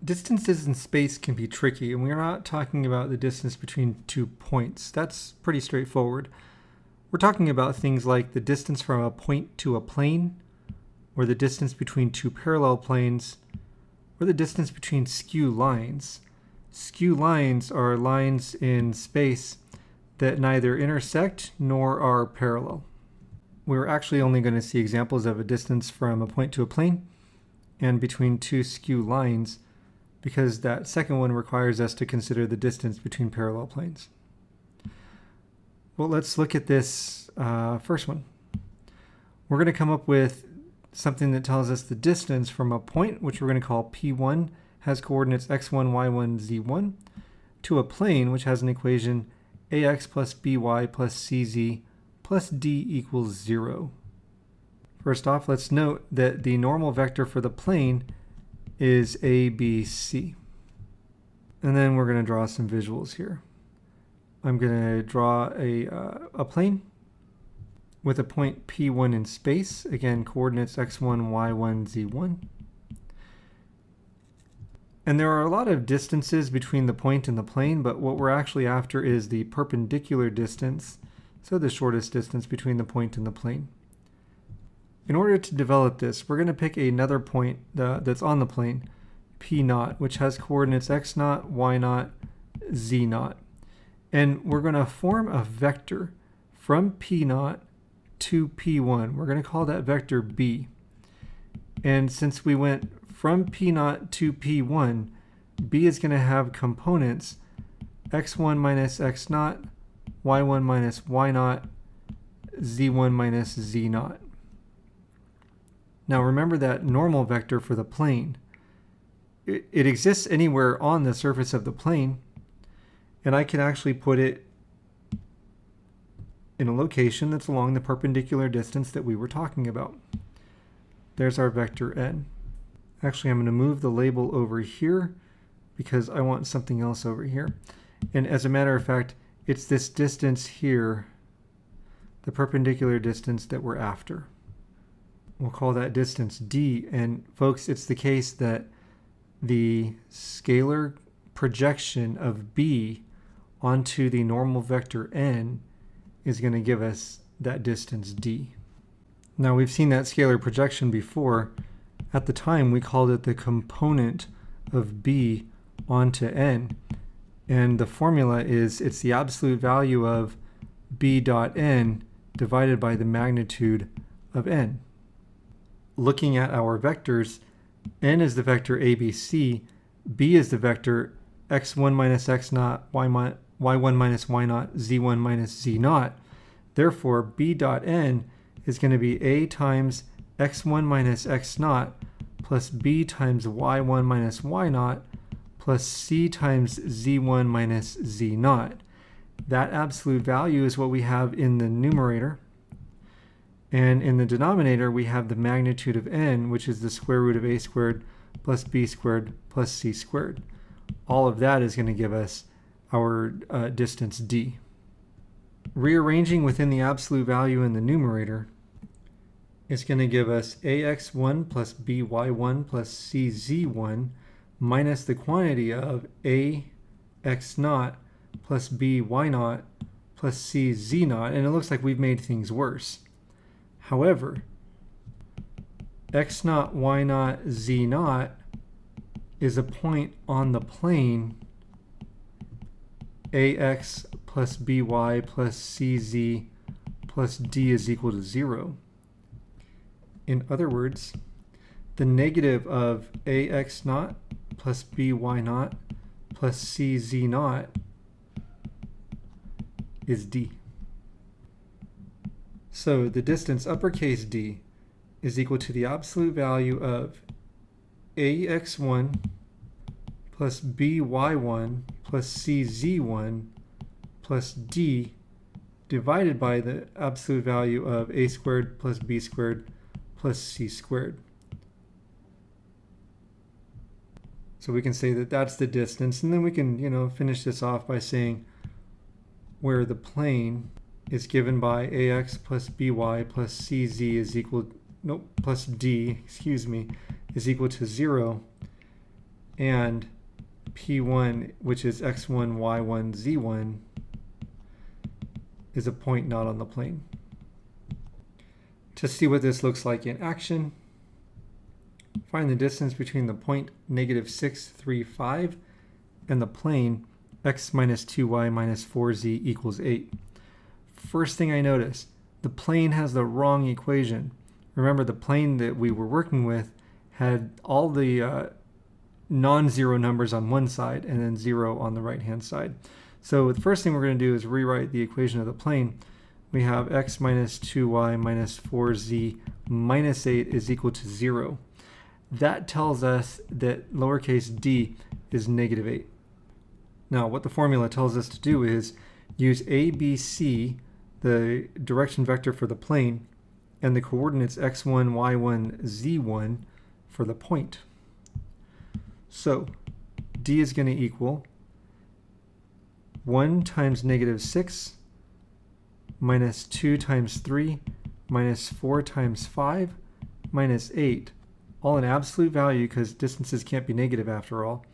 Distances in space can be tricky, and we're not talking about the distance between 2 points. That's pretty straightforward. We're talking about things like the distance from a point to a plane, or the distance between 2 parallel planes, or the distance between skew lines. Skew lines are lines in space that neither intersect nor are parallel. We're actually only going to see examples of a distance from a point to a plane and between 2 skew lines, because that second one requires us to consider the distance between parallel planes. Well, let's look at this first one. We're going to come up with something that tells us the distance from a point, which we're going to call P1, has coordinates x1, y1, z1, to a plane, which has an equation ax plus by plus cz plus d equals 0. First off, let's note that the normal vector for the plane is ABC. And then we're going to draw some visuals here. I'm going to draw a plane with a point P1 in space. Again, coordinates x1, y1, z1. And there are a lot of distances between the point and the plane, but what we're actually after is the perpendicular distance, so the shortest distance between the point and the plane. In order to develop this, we're going to pick another point that's on the plane, P0, which has coordinates x0, y0, z0. And we're going to form a vector from P0 to P1. We're going to call that vector B. And since we went from P0 to P1, B is going to have components x1 minus x0, y1 minus y0, z1 minus z0. Now remember that normal vector for the plane. It exists anywhere on the surface of the plane, and I can actually put it in a location that's along the perpendicular distance that we were talking about. There's our vector n. Actually, I'm going to move the label over here because I want something else over here. And as a matter of fact, it's this distance here, the perpendicular distance that we're after. We'll call that distance d. And folks, it's the case that the scalar projection of b onto the normal vector n is going to give us that distance d. Now we've seen that scalar projection before. At the time we called it the component of b onto n. And the formula is it's the absolute value of b dot n divided by the magnitude of n. Looking at our vectors, n is the vector ABC, b is the vector x1 minus x0, y1 minus y0, z1 minus z0. Therefore, b dot n is going to be a times x1 minus x0 plus b times y1 minus y0 plus c times z1 minus z0. That absolute value is what we have in the numerator. And in the denominator, we have the magnitude of n, which is the square root of a squared plus b squared plus c squared. All of that is going to give us our distance d. Rearranging within the absolute value in the numerator is going to give us ax1 plus by1 plus cz1 minus the quantity of ax0 plus by0 plus cz0. And it looks like we've made things worse. However, x0, y0, z0 is a point on the plane ax plus by plus cz plus d is equal to 0. In other words, the negative of ax0 plus by0 plus cz0 is d. So the distance uppercase d is equal to the absolute value of ax1 plus by1 plus cz1 plus d divided by the absolute value of a squared plus b squared plus c squared. So we can say that that's the distance, and then we can, finish this off by saying where the plane is given by ax plus by plus cz is equal, plus d, is equal to 0. and P1, which is x1, y1, z1, is a point not on the plane. To see what this looks like in action, find the distance between the point -6, 3, 5 and the plane x minus 2y minus 4z equals 8. First thing I notice, the plane has the wrong equation. Remember, the plane that we were working with had all the non-zero numbers on one side and then 0 on the right-hand side. So the first thing we're going to do is rewrite the equation of the plane. We have x minus 2y minus 4z minus 8 is equal to 0. That tells us that lowercase d is -8. Now, what the formula tells us to do is use a, b, c, the direction vector for the plane, and the coordinates x1, y1, z1 for the point. So d is going to equal 1 times -6 minus 2 times 3 minus 4 times 5 minus 8, all in absolute value because distances can't be negative after all,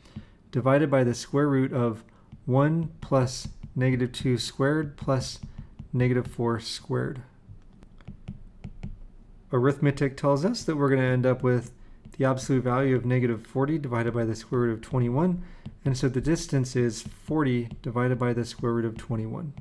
divided by the square root of 1 plus -2 squared plus -4 squared. Arithmetic tells us that we're going to end up with the absolute value of -40 divided by the square root of 21, and so the distance is 40 divided by the square root of 21.